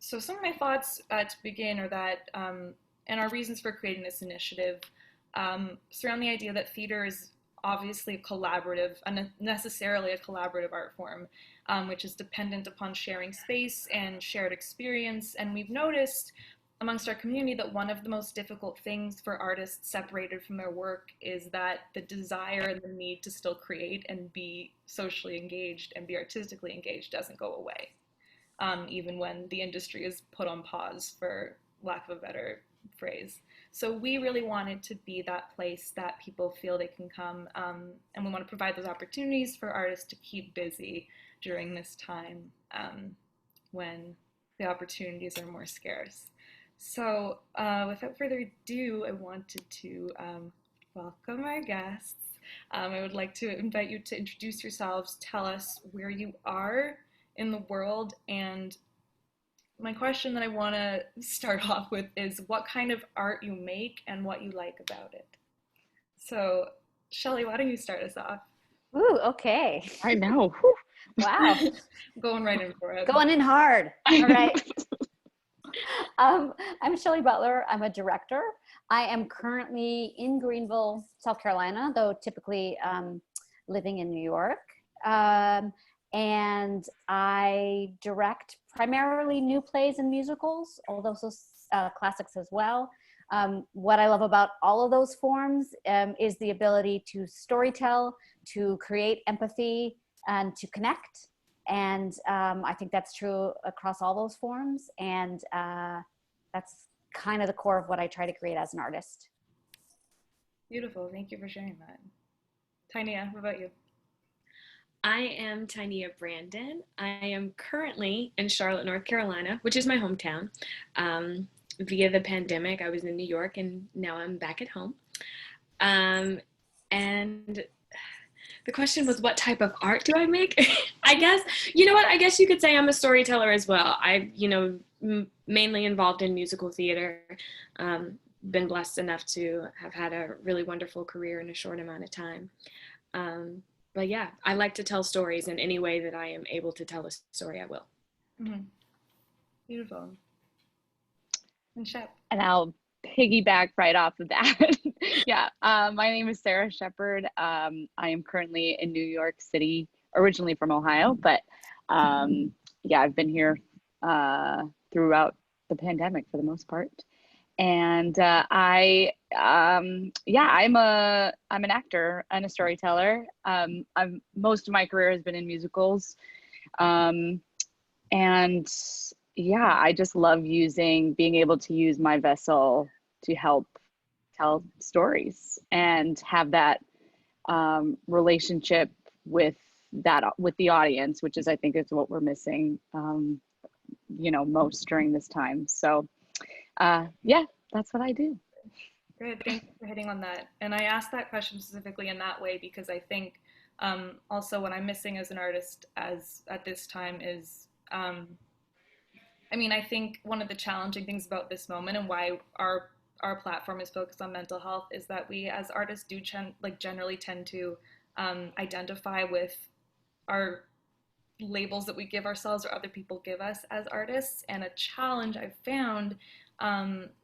So some of my thoughts to begin are that, and our reasons for creating this initiative surround the idea that theater is obviously a collaborative, necessarily a collaborative art form, which is dependent upon sharing space and shared experience. And we've noticed amongst our community that one of the most difficult things for artists separated from their work is that the desire and the need to still create and be socially engaged and be artistically engaged doesn't go away, even when the industry is put on pause, for lack of a better phrase. So we really wanted to be that place that people feel they can come, and we want to provide those opportunities for artists to keep busy during this time, when the opportunities are more scarce. So without further ado, I wanted to welcome our guests. I would like to invite you to introduce yourselves, tell us where you are in the world, and my question that I want to start off with is what kind of art you make and what you like about it. So, Shelley, why don't you start us off? Ooh, okay. I know. Whew. Wow. Going right in for it. Going in hard. All right. I'm Shelley Butler. I'm a director. I am currently in Greenville, South Carolina, though typically living in New York. And I direct primarily new plays and musicals, although classics as well. What I love about all of those forms is the ability to storytell, to create empathy, and to connect. And I think that's true across all those forms. And that's kind of the core of what I try to create as an artist. Beautiful. Thank you for sharing that. TyNia, what about you? I am TyNia Brandon. I am currently in Charlotte, North Carolina, which is my hometown. Via the pandemic, I was in New York, and now I'm back at home. And the question was, what type of art do I make? I guess, you know what? I guess you could say I'm a storyteller as well. I've, mainly involved in musical theater. Been blessed enough to have had a really wonderful career in a short amount of time. But yeah, I like to tell stories, in any way that I am able to tell a story, I will. Mm-hmm. Beautiful. And Shep. And I'll piggyback right off of that. Yeah, my name is Sara Sheperd. I am currently in New York City, originally from Ohio, but yeah, I've been here throughout the pandemic for the most part. And I'm an actor and a storyteller. Most of my career has been in musicals, and yeah, I just love being able to use my vessel to help tell stories and have that relationship with the audience, which is, I think, is what we're missing, most during this time. So. Yeah, that's what I do. Good, thank you for hitting on that. And I asked that question specifically in that way because I think also what I'm missing as an artist at this time is, I think one of the challenging things about this moment and why our platform is focused on mental health is that we as artists do generally tend to identify with our labels that we give ourselves or other people give us as artists. And a challenge I've found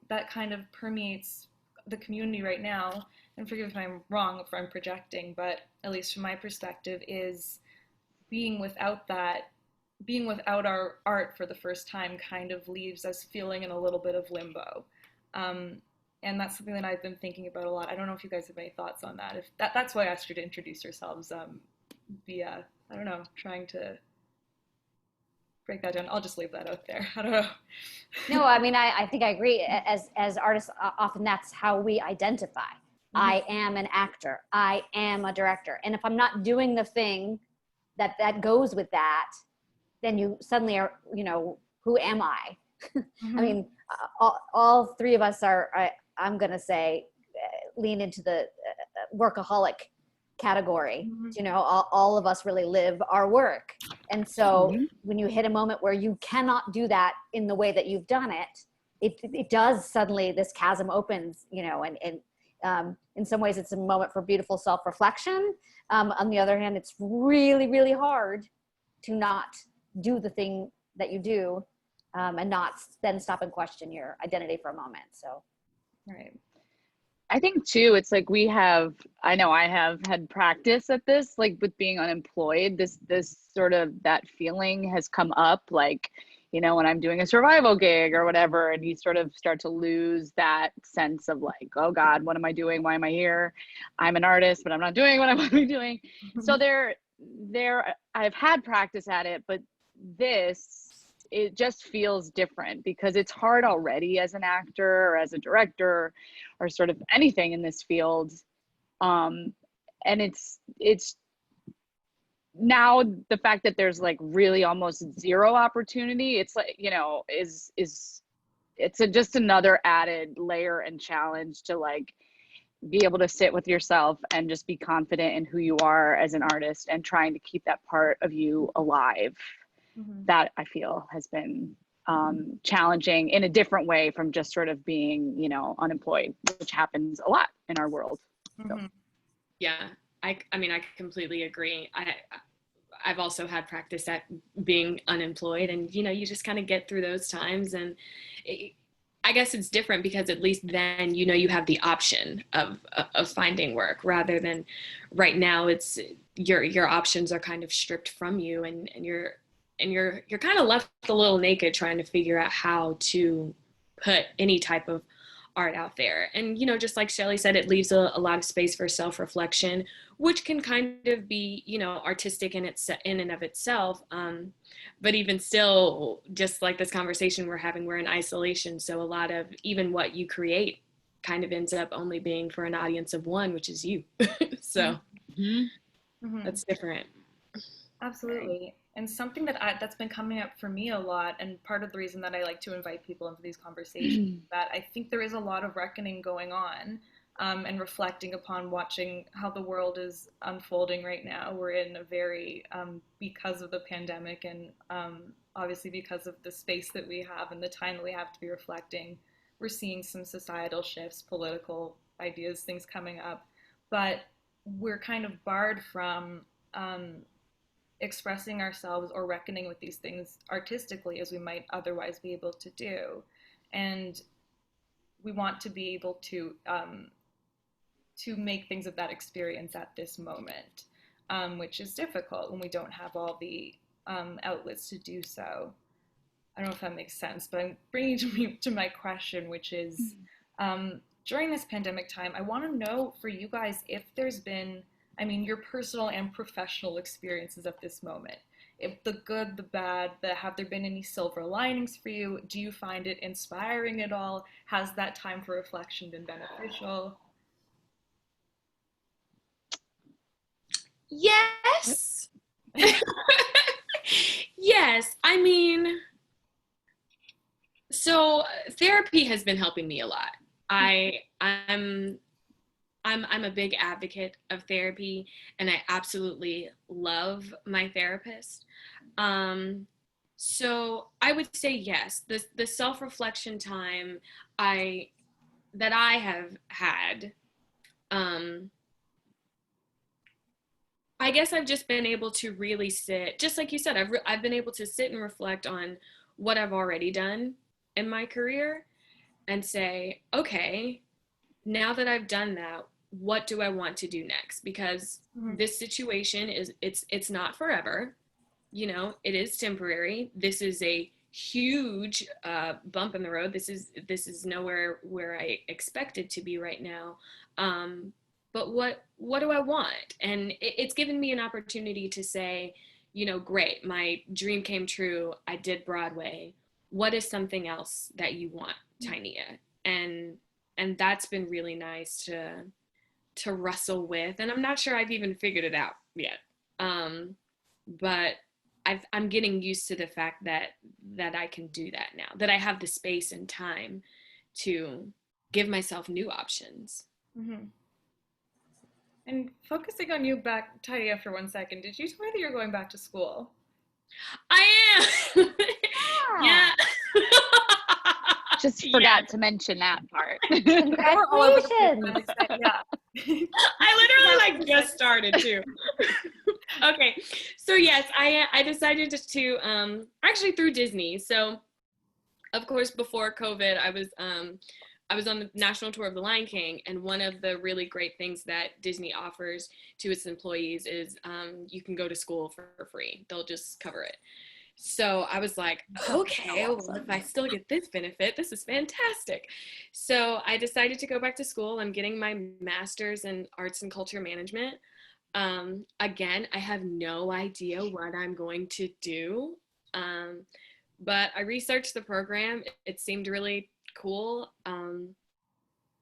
that kind of permeates the community right now, and forgive if I'm wrong, if I'm projecting, but at least from my perspective, is being without our art for the first time kind of leaves us feeling in a little bit of limbo. And that's something that I've been thinking about a lot. I don't know if you guys have any thoughts on that. That's why I asked you to introduce yourselves via, I don't know, trying to break that down. I'll just leave that out there. I don't know. No, I think I agree. As artists, often that's how we identify. Mm-hmm. I am an actor. I am a director. And if I'm not doing the thing that goes with that, then you suddenly are, who am I? Mm-hmm. All three of us are, I'm going to say, lean into the workaholic category. Mm-hmm. All of us really live our work. And so mm-hmm. when you hit a moment where you cannot do that in the way that you've done it does suddenly, this chasm opens, and in some ways it's a moment for beautiful self-reflection. On the other hand, it's really, really hard to not do the thing that you do and not then stop and question your identity for a moment. So, Right. I think too, it's like I know I have had practice at this, like with being unemployed, this sort of, that feeling has come up, like, you know, when I'm doing a survival gig or whatever, and you sort of start to lose that sense of like, oh God, what am I doing? Why am I here? I'm an artist, but I'm not doing what I want to be doing. So I've had practice at it, but it just feels different because it's hard already as an actor or as a director or sort of anything in this field. And it's now the fact that there's like really almost zero opportunity, it's like, you know, just another added layer and challenge to like be able to sit with yourself and just be confident in who you are as an artist and trying to keep that part of you alive. That I feel has been challenging in a different way from just sort of being, you know, unemployed, which happens a lot in our world. So. Yeah, I mean, I completely agree. I've also had practice at being unemployed, and you know, you just kind of get through those times, and I guess it's different because at least then, you know, you have the option of finding work, rather than right now it's your options are kind of stripped from you, and you're kind of left a little naked trying to figure out how to put any type of art out there. And, you know, just like Shelley said, it leaves a lot of space for self-reflection, which can kind of be, you know, artistic in and of itself. But even still, just like this conversation we're having, we're in isolation. So a lot of even what you create kind of ends up only being for an audience of one, which is you. So that's different. Absolutely. And something that's been coming up for me a lot, and part of the reason that I like to invite people into these conversations, that I think there is a lot of reckoning going on, and reflecting upon watching how the world is unfolding right now. We're in a very, because of the pandemic and obviously because of the space that we have and the time that we have to be reflecting, we're seeing some societal shifts, political ideas, things coming up, but we're kind of barred from expressing ourselves or reckoning with these things artistically as we might otherwise be able to do. And we want to be able to make things of that experience at this moment, which is difficult when we don't have all the outlets to do so. I don't know if that makes sense, but I'm bringing me to my question, which is, during this pandemic time, I want to know for you guys if there's been, I mean, your personal and professional experiences at this moment. If the good, the bad, have there been any silver linings for you? Do you find it inspiring at all? Has that time for reflection been beneficial? Yes. Yes. I mean, so therapy has been helping me a lot. I'm a big advocate of therapy, and I absolutely love my therapist. So I would say yes, the self-reflection time that I have had, I guess I've just been able to really sit, just like you said, I've been able to sit and reflect on what I've already done in my career and say, okay, now that I've done that, what do I want to do next? Because this situation it's not forever, you know, it is temporary. This is a huge bump in the road. This is nowhere where I expect it to be right now. But what do I want? And it's given me an opportunity to say, you know, great, my dream came true. I did Broadway. What is something else that you want, TyNia? And that's been really nice to wrestle with. And I'm not sure I've even figured it out yet. But I'm getting used to the fact that I can do that now, that I have the space and time to give myself new options. And focusing on you back, TyNia, for 1 second, did you tell me that you're going back to school? I am. Yeah. Just forgot to mention that part. Congratulations. Yeah. I literally just started too. Okay, so yes, I decided to actually through Disney. So of course, before COVID, I was on the national tour of The Lion King, and one of the really great things that Disney offers to its employees is you can go to school for free. They'll just cover it. So I was like, okay, well, if I still get this benefit, this is fantastic. So I decided to go back to school. I'm getting my master's in arts and culture management. Again, I have no idea what I'm going to do. But I researched the program. It seemed really cool. And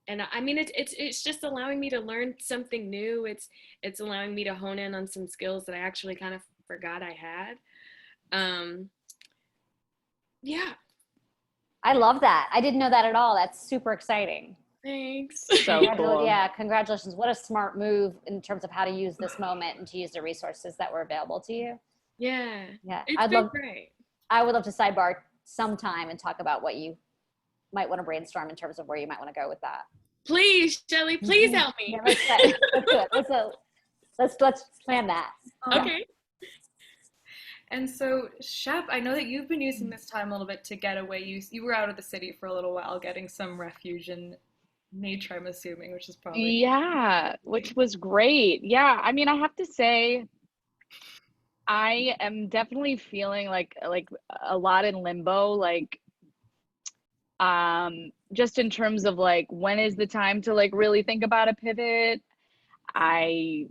I mean, it's just allowing me to learn something new. It's allowing me to hone in on some skills that I actually kind of forgot I had. Yeah. I love that. I didn't know that at all. That's super exciting. Thanks. So cool. Yeah, congratulations. What a smart move in terms of how to use this moment and to use the resources that were available to you. Yeah. Yeah. It's been great. I would love to sidebar sometime and talk about what you might want to brainstorm in terms of where you might want to go with that. Please, Shelley, please help me. Yeah, let's do it. Let's plan that. Okay. And so, Shep, I know that you've been using this time a little bit to get away. You were out of the city for a little while, getting some refuge in nature, I'm assuming, which is probably which was great. Yeah, I mean, I have to say, I am definitely feeling like a lot in limbo, like just in terms of like when is the time to like really think about a pivot. I'm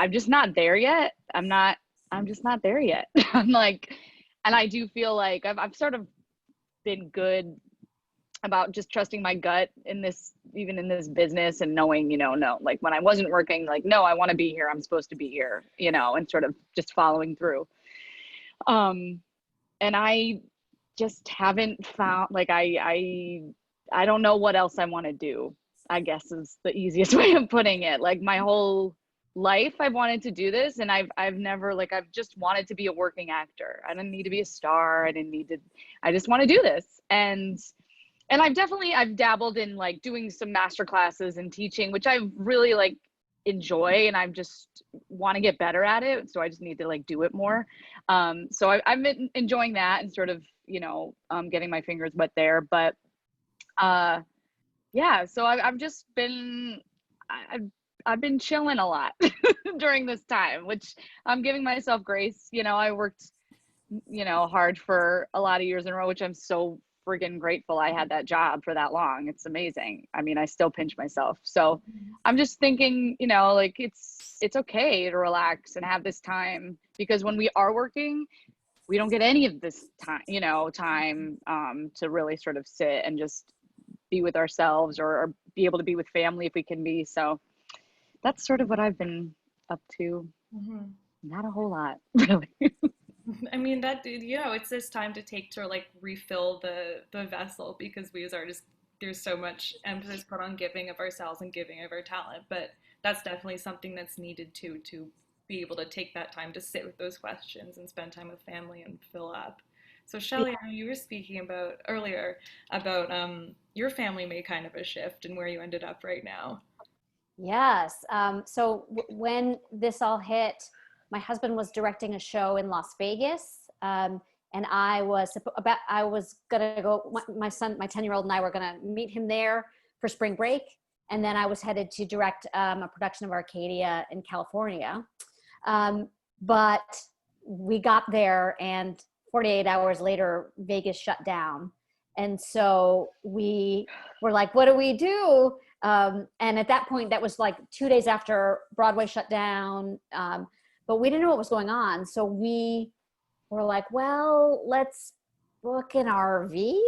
just not there yet. I'm just not there yet. I'm like, and I do feel like I've sort of been good about just trusting my gut in this, even in this business, and knowing, no, like when I wasn't working, like, no, I want to be here. I'm supposed to be here, and sort of just following through. And I just haven't found, like, I don't know what else I want to do, I guess is the easiest way of putting it. Like my whole life I've wanted to do this, and I've never, like, I've just wanted to be a working actor. I didn't need to be a star. I just want to do this. And I've dabbled in like doing some master classes and teaching, which I really like enjoy, and I just want to get better at it. So I just need to like do it more. So I've been enjoying that and sort of, getting my fingers wet there. But yeah, so I've just been, I've been chilling a lot during this time, which I'm giving myself grace. I worked, hard for a lot of years in a row, which I'm so friggin' grateful I had that job for that long. It's amazing. I mean, I still pinch myself. So I'm just thinking, like it's okay to relax and have this time, because when we are working, we don't get any of this time, to really sort of sit and just be with ourselves, or be able to be with family if we can be. So that's sort of what I've been up to. Mm-hmm. Not a whole lot, really. I mean, it's this time to take to like refill the vessel, because we as artists, there's so much emphasis put on giving of ourselves and giving of our talent, but that's definitely something that's needed to be able to take that time to sit with those questions and spend time with family and fill up. So Shelley, I know you were speaking about earlier about your family made kind of a shift and where you ended up right now. Yes. So when this all hit, my husband was directing a show in Las Vegas, and I was gonna go. My son, my 10-year-old, and I were gonna meet him there for spring break, and then I was headed to direct a production of Arcadia in California. But we got there, and 48 hours later, Vegas shut down, and so we were like, "What do we do?" And at that point, that was like 2 days after Broadway shut down. But we didn't know what was going on. So we were like, well, let's book an RV.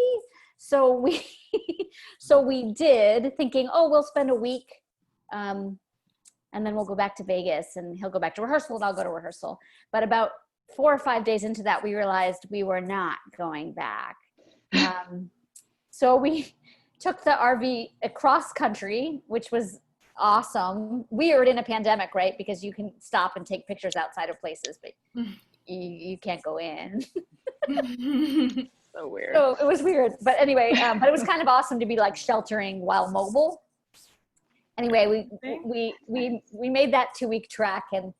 So we did, thinking, oh, we'll spend a week. And then we'll go back to Vegas, and he'll go back to rehearsal and I'll go to rehearsal. But about 4 or 5 days into that, we realized we were not going back. So we took the RV across country, which was awesome. Weird in a pandemic, right? Because you can stop and take pictures outside of places, but you can't go in. So weird. So it was weird. But anyway, but it was kind of awesome to be like sheltering while mobile. Anyway, we made that 2-week trek, and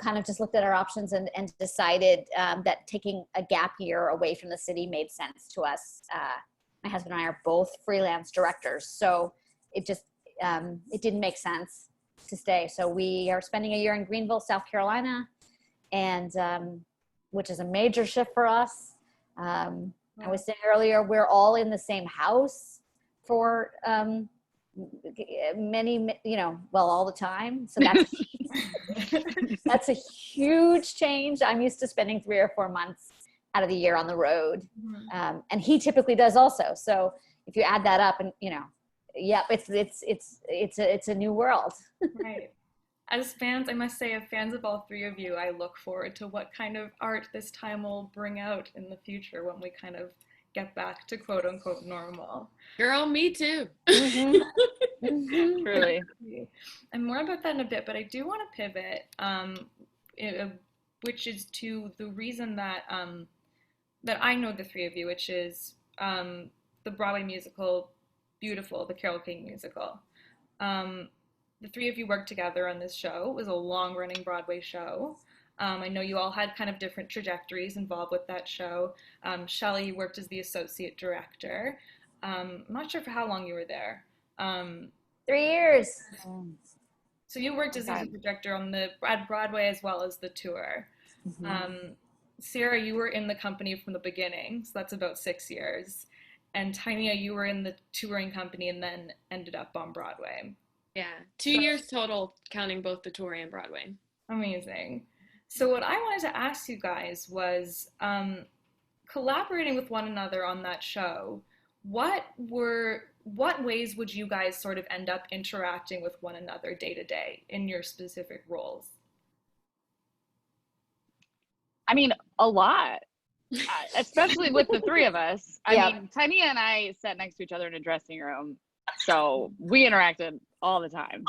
kind of just looked at our options and decided that taking a gap year away from the city made sense to us my husband and I are both freelance directors. So it just, it didn't make sense to stay. So we are spending a year in Greenville, South Carolina, and which is a major shift for us. I was saying earlier, we're all in the same house for many, all the time. So that's a huge change. I'm used to spending 3 or 4 months out of the year on the road. And he typically does also. So if you add that up and, it's a new world. Right. As fans, I must say, as fans of all three of you, I look forward to what kind of art this time will bring out in the future when we kind of get back to quote unquote normal. Girl, me too. Truly. And more about that in a bit, but I do want to pivot, which is to the reason that that I know the three of you, which is the Broadway musical Beautiful, the Carole King musical. The three of you worked together on this show. It was a long-running Broadway show. I know you all had kind of different trajectories involved with that show. Shelley worked as the associate director. I'm not sure for how long you were there. 3 years. So you worked as the associate director at Broadway as well as the tour. Sara, you were in the company from the beginning, so that's about 6 years. And TyNia, you were in the touring company and then ended up on Broadway. Yeah, 2 years total, counting both the tour and Broadway. Amazing. So what I wanted to ask you guys was, collaborating with one another on that show, what ways would you guys sort of end up interacting with one another day to day in your specific roles? I mean, a lot, especially with the three of us. I mean, TyNia and I sat next to each other in a dressing room, so we interacted all the time.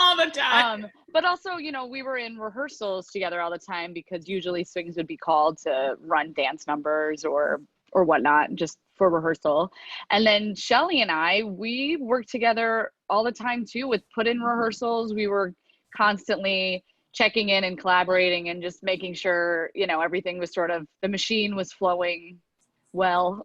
But also, we were in rehearsals together all the time because usually swings would be called to run dance numbers or whatnot, just for rehearsal. And then Shelley and I, we worked together all the time too with put-in rehearsals. We were constantly checking in and collaborating and just making sure, everything was the machine was flowing well.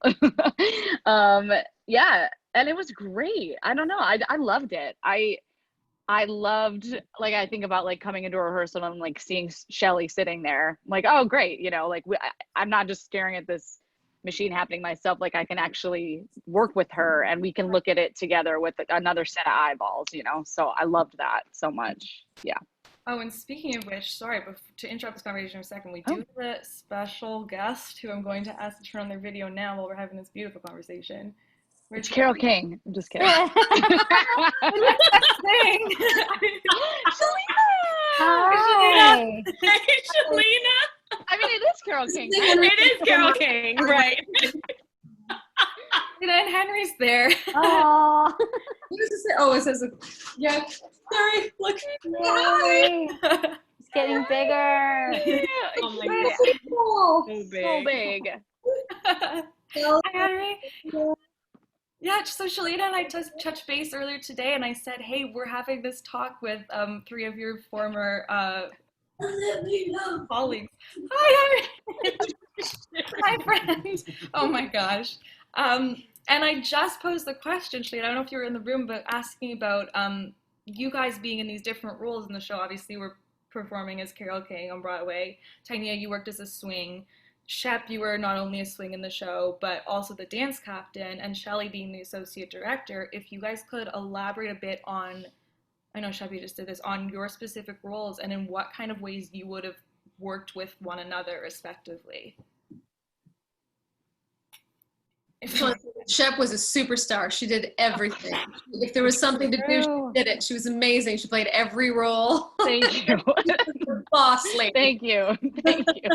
Yeah. And it was great. I don't know. I loved it. I loved, I think about coming into a rehearsal and seeing Shelley sitting there. I'm like, oh, great. I'm not just staring at this machine happening myself. I can actually work with her and we can look at it together with another set of eyeballs, So I loved that so much. Yeah. Oh, and speaking of which, sorry, but to interrupt this conversation for a second, we do have a special guest who I'm going to ask to turn on their video now while we're having this beautiful conversation. It's Carole King. I'm just kidding. Chilina! Hi. Hey, Chilina! I mean, it is Carole King. It is Carole King, right? And Henry's there. Oh, it says, yeah, sorry, look. it's getting bigger. Oh my God. So big. Hi, Henry. Yeah, so Chilina and I just touched base earlier today, and I said, hey, we're having this talk with three of your former colleagues. Hi, Henry. Hi, friend. Oh my gosh. And I just posed the question, Shelley, I don't know if you were in the room, but asking about you guys being in these different roles in the show. Obviously, we're performing as Carole King on Broadway. TyNia, you worked as a swing. Shep, you were not only a swing in the show, but also the dance captain, and Shelley being the associate director. If you guys could elaborate a bit on, I know Shep, you just did this, on your specific roles and in what kind of ways you would have worked with one another respectively. Shep was a superstar. She did everything. If there was something to do, she did it. She was amazing. She played every role. Thank you. Boss lady. Thank you. Thank you.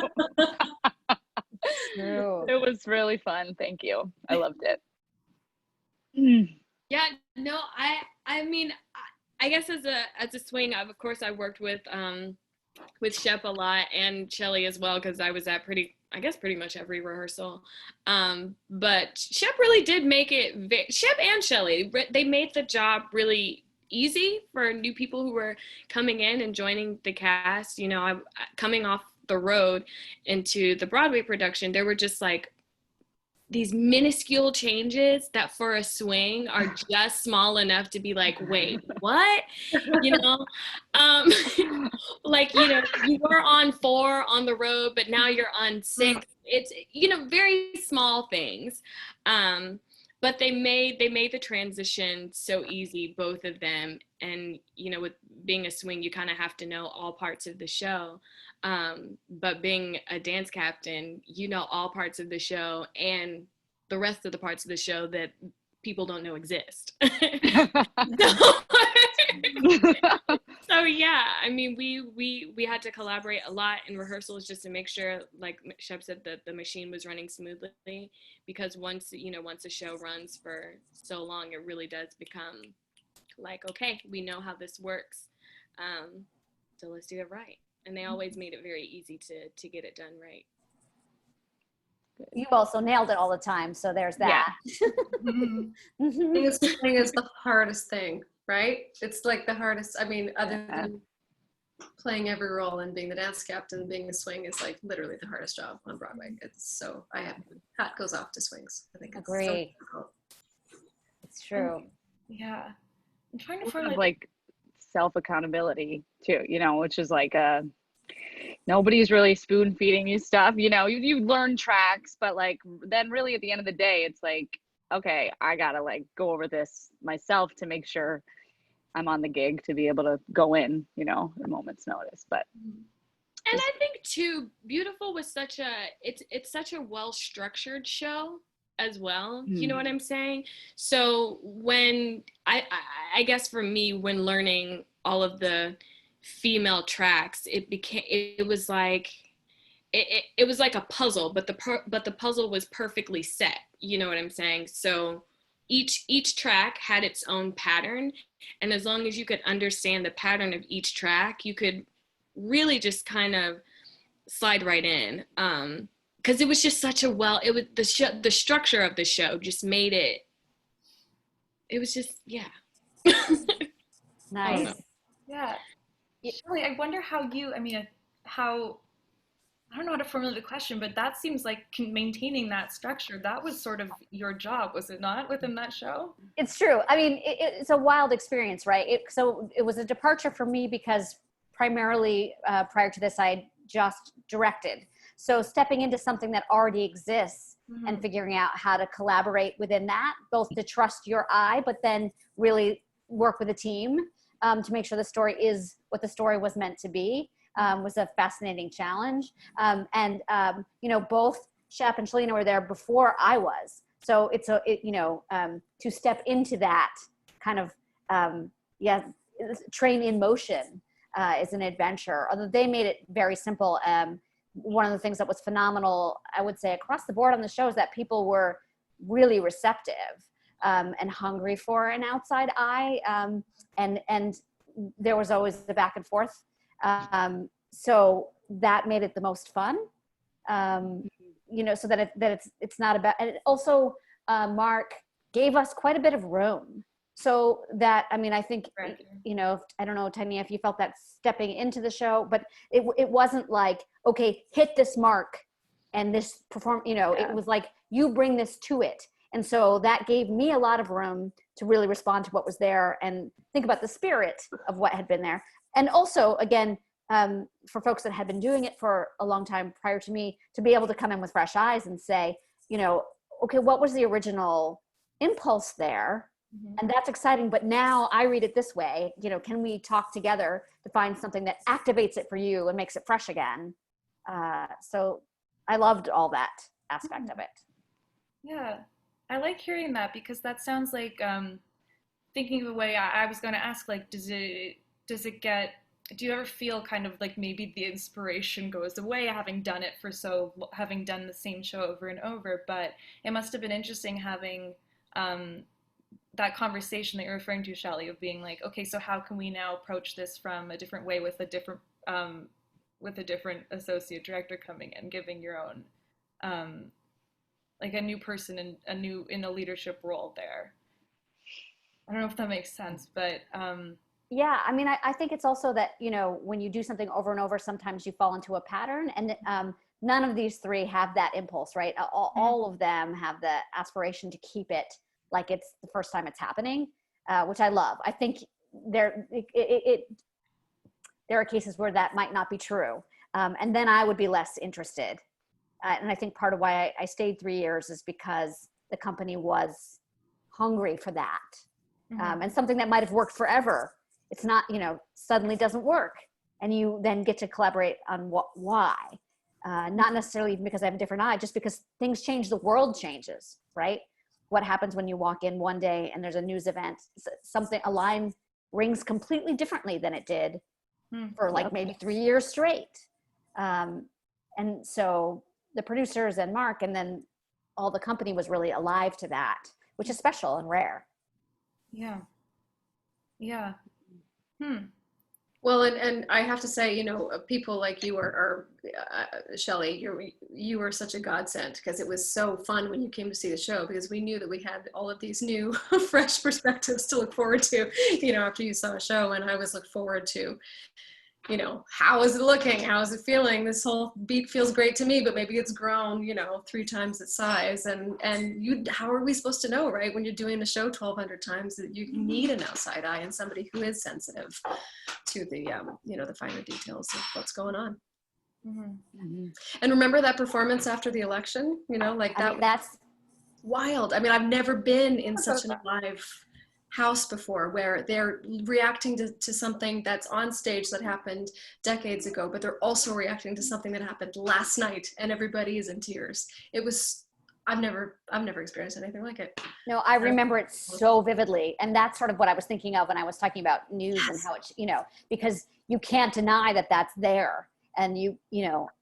True. It was really fun. Thank you. I loved it. Yeah, no, I mean, I guess as a swing, of course, I worked with Shep a lot and Shelley as well, because I was at pretty much every rehearsal. But Shep really did make it, Shep and Shelley, they made the job really easy for new people who were coming in and joining the cast. Coming off the road into the Broadway production, there were just these minuscule changes that for a swing are just small enough to be like, wait, what? You know, um, like, you know, you were on 4 on the road, but now you're on 6. It's, you know, very small things. But they made the transition so easy, both of them. And, you know, with being a swing, you kind of have to know all parts of the show. But being a dance captain, you know all parts of the show and the rest of the parts of the show that people don't know exist. So yeah, I mean, we had to collaborate a lot in rehearsals just to make sure, like Shep said, that the machine was running smoothly, because once a show runs for so long, it really does become like, okay, we know how this works, so let's do it right. And they always made it very easy to get it done right. You also nailed it all the time, so there's that. Swing is the hardest thing, right? It's like the hardest. I mean, other than playing every role and being the dance captain, being a swing is like literally the hardest job on Broadway. It's so, hat goes off to swings. I think it's so difficult. It's true. Yeah. I'm trying to find like self-accountability too, you know, which is like nobody's really spoon feeding you stuff, you know, you learn tracks, but like then really at the end of the day, it's like, okay, I gotta like go over this myself to make sure I'm on the gig to be able to go in, you know, at a moment's notice. But and I think too, Beautiful was it's such a well-structured show as well. You know what I'm saying? So when I guess for me, when learning all of the female tracks, it was like a puzzle, but the puzzle was perfectly set. You know what I'm saying? So each track had its own pattern, and as long as you could understand the pattern of each track, you could really just kind of slide right in. Because it was just such a the structure of the show just made it. It was just Nice. Yeah. Shelley, I wonder how I don't know how to formulate the question, but that seems like maintaining that structure, that was sort of your job, was it not, within that show? It's true. I mean, it's a wild experience, right? So it was a departure for me because primarily prior to this, I had just directed. So stepping into something that already exists and figuring out how to collaborate within that, both to trust your eye, but then really work with a team to make sure the story is what the story was meant to be, was a fascinating challenge. You know, both Shep and Chilina were there before I was. So to step into that kind of, train in motion is an adventure. Although they made it very simple. One of the things that was phenomenal, I would say, across the board on the show is that people were really receptive and hungry for an outside eye. And there was always the back and forth. So that made it the most fun. You know, so that it's not about, and also Mark gave us quite a bit of room. So that, I mean, I think, you know, I don't know, TyNia, if you felt that stepping into the show, but it wasn't like, okay, hit this mark and this perform, you know, it was like, you bring this to it. And so that gave me a lot of room to really respond to what was there and think about the spirit of what had been there. And also, again, for folks that had been doing it for a long time prior to me, to be able to come in with fresh eyes and say, you know, okay, what was the original impulse there? And that's exciting, but now I read it this way. You know, can we talk together to find something that activates it for you and makes it fresh again? So I loved all that aspect of it. Yeah, I like hearing that, because that sounds like, thinking of a way I was going to ask, like, do you ever feel kind of like maybe the inspiration goes away having done the same show over and over? But it must have been interesting having that conversation that you're referring to, Shelley, of being like, okay, so how can we now approach this from a different way with a different associate director coming in, giving your own, like a new person in a leadership role there. I don't know if that makes sense, but yeah, I mean, I think it's also that, you know, when you do something over and over, sometimes you fall into a pattern, and none of these three have that impulse, right? All of them have the aspiration to keep it like it's the first time it's happening, which I love. I think there are cases where that might not be true. And then I would be less interested. And I think part of why I stayed 3 years is because the company was hungry for that. And something that might have worked forever, it's not, suddenly doesn't work. And you then get to collaborate on why. Not necessarily even because I have a different eye, just because things change, the world changes, right? What happens when you walk in one day and there's a news event, a line rings completely differently than it did for like maybe 3 years straight. And so the producers and Mark and then all the company was really alive to that, which is special and rare. Yeah. Yeah. Well, and I have to say, people like you are Shelley, you were such a godsend, because it was so fun when you came to see the show, because we knew that we had all of these new, fresh perspectives to look forward to, after you saw a show. And I always look forward to, how is it looking? How is it feeling? This whole beat feels great to me, but maybe it's grown, 3 times its size. And how are we supposed to know, right? When you're doing the show 1,200 times, that you need an outside eye and somebody who is sensitive to the, the finer details of what's going on. And remember that performance after the election, that's wild. I mean, I've never been in such an alive house before, where they're reacting to something that's on stage that happened decades ago, but they're also reacting to something that happened last night, and everybody is in tears. It was, I've never experienced anything like it. No, I remember it so vividly. And that's sort of what I was thinking of when I was talking about news and how it, because you can't deny that that's there. And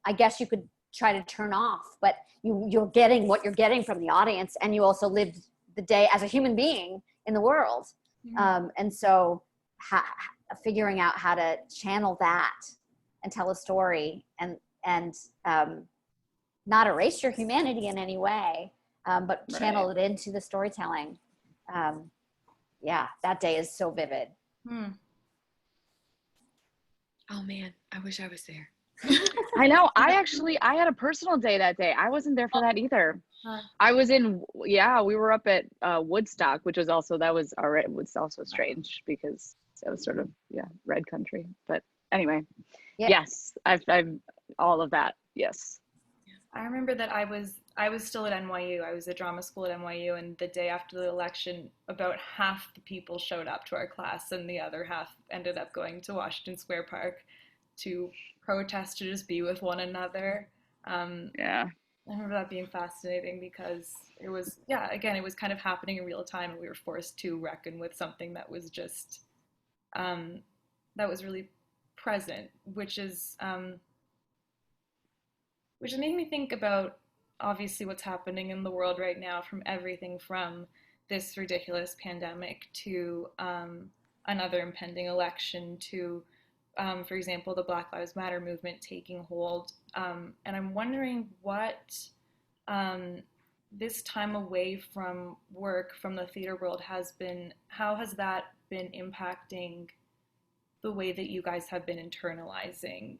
I guess you could try to turn off, but you're getting what you're getting from the audience. And you also lived the day as a human being in the world. And so figuring out how to channel that and tell a story and not erase your humanity in any way, but channel it into the storytelling. That day is so vivid. Oh man, I wish I was there. I know. I had a personal day that day. I wasn't there for that either. I was we were up at Woodstock, which was also, it was also strange because it was sort of, red country. But anyway, yes, I've all of that. Yes. I remember that I was still at NYU. I was at drama school at NYU, and the day after the election, about half the people showed up to our class, and the other half ended up going to Washington Square Park to protest, to just be with one another. I remember that being fascinating because it was, again, it was kind of happening in real time, and we were forced to reckon with something that was just, that was really present, which made me think about obviously what's happening in the world right now, from everything from this ridiculous pandemic to another impending election to, for example, the Black Lives Matter movement taking hold. And I'm wondering what this time away from work, from the theater world, how has that been impacting the way that you guys have been internalizing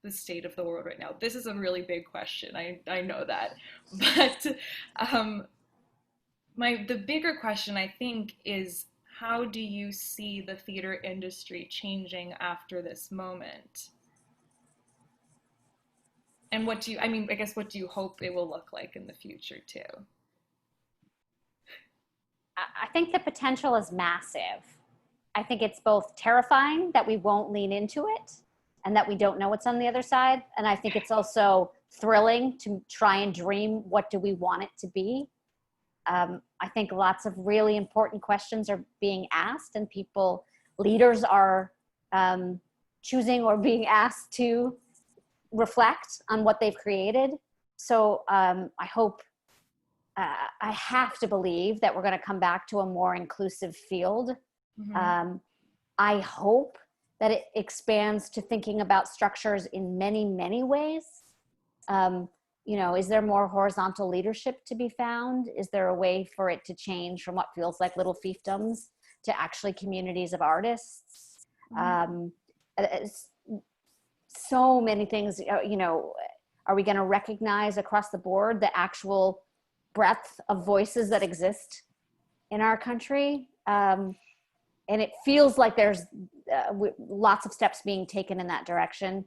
the state of the world right now? This is a really big question. I know that. But the bigger question, I think, is how do you see the theater industry changing after this moment? And what do you hope it will look like in the future too? I think the potential is massive. I think it's both terrifying that we won't lean into it and that we don't know what's on the other side. And I think it's also thrilling to try and dream, what do we want it to be? I think lots of really important questions are being asked, and leaders are choosing or being asked to reflect on what they've created. So I have to believe that we're going to come back to a more inclusive field. I hope that it expands to thinking about structures in many, many ways. Is there more horizontal leadership to be found? Is there a way for it to change from what feels like little fiefdoms to actually communities of artists? so many things, you know, are we going to recognize across the board the actual breadth of voices that exist in our country? And it feels like there's lots of steps being taken in that direction,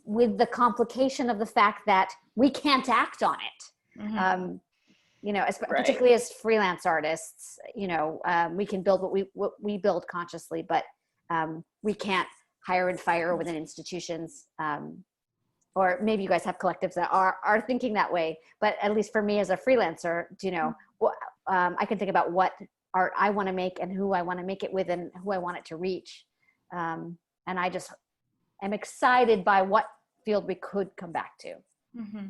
with the complication of the fact that we can't act on it. Mm-hmm. You know, particularly as freelance artists, you know, we can build what we build consciously, but we can't hire and fire within institutions. Or maybe you guys have collectives that are thinking that way, but at least for me as a freelancer, you know, I can think about what art I want to make and who I want to make it with and who I want it to reach. And I just am excited by what field we could come back to. Mm-hmm.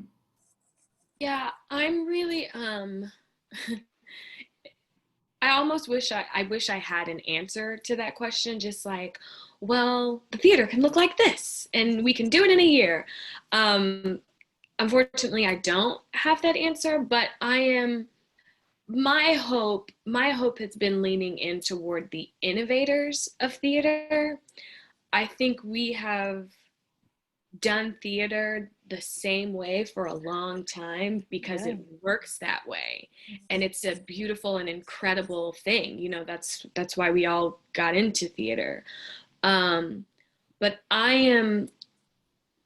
Yeah, I'm really, I almost wish I wish I had an answer to that question, just like, well, the theater can look like this and we can do it in a year. Unfortunately, I don't have that answer, but my hope has been leaning in toward the innovators of theater. I think we have done theater the same way for a long time because it works that way, and it's a beautiful and incredible thing. You know, that's why we all got into theater. But I'm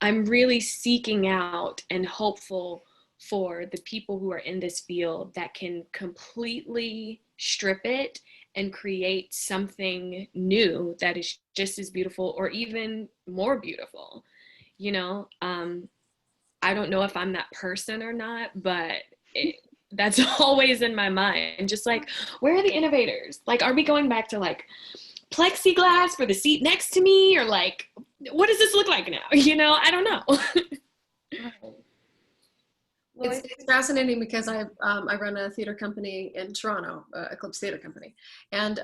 really seeking out and hopeful for the people who are in this field that can completely strip it and create something new that is just as beautiful or even more beautiful. You know, I don't know if I'm that person or not, but that's always in my mind. Just like, where are the innovators? Like, are we going back to like plexiglass for the seat next to me, or like, what does this look like now? You know, I don't know. Well, It's fascinating because I run a theater company in Toronto, Eclipse Theater Company, and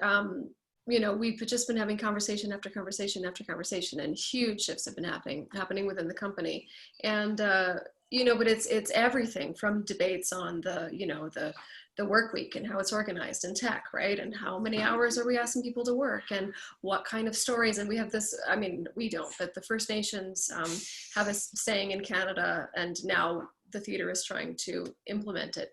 you know, we've just been having conversation after conversation after conversation, and huge shifts have been happening within the company. And you know, but it's everything from debates on the work week and how it's organized in tech, right? And how many hours are we asking people to work, and what kind of stories. And we have this, I mean, we don't, but the First Nations have a saying in Canada, and now the theater is trying to implement it,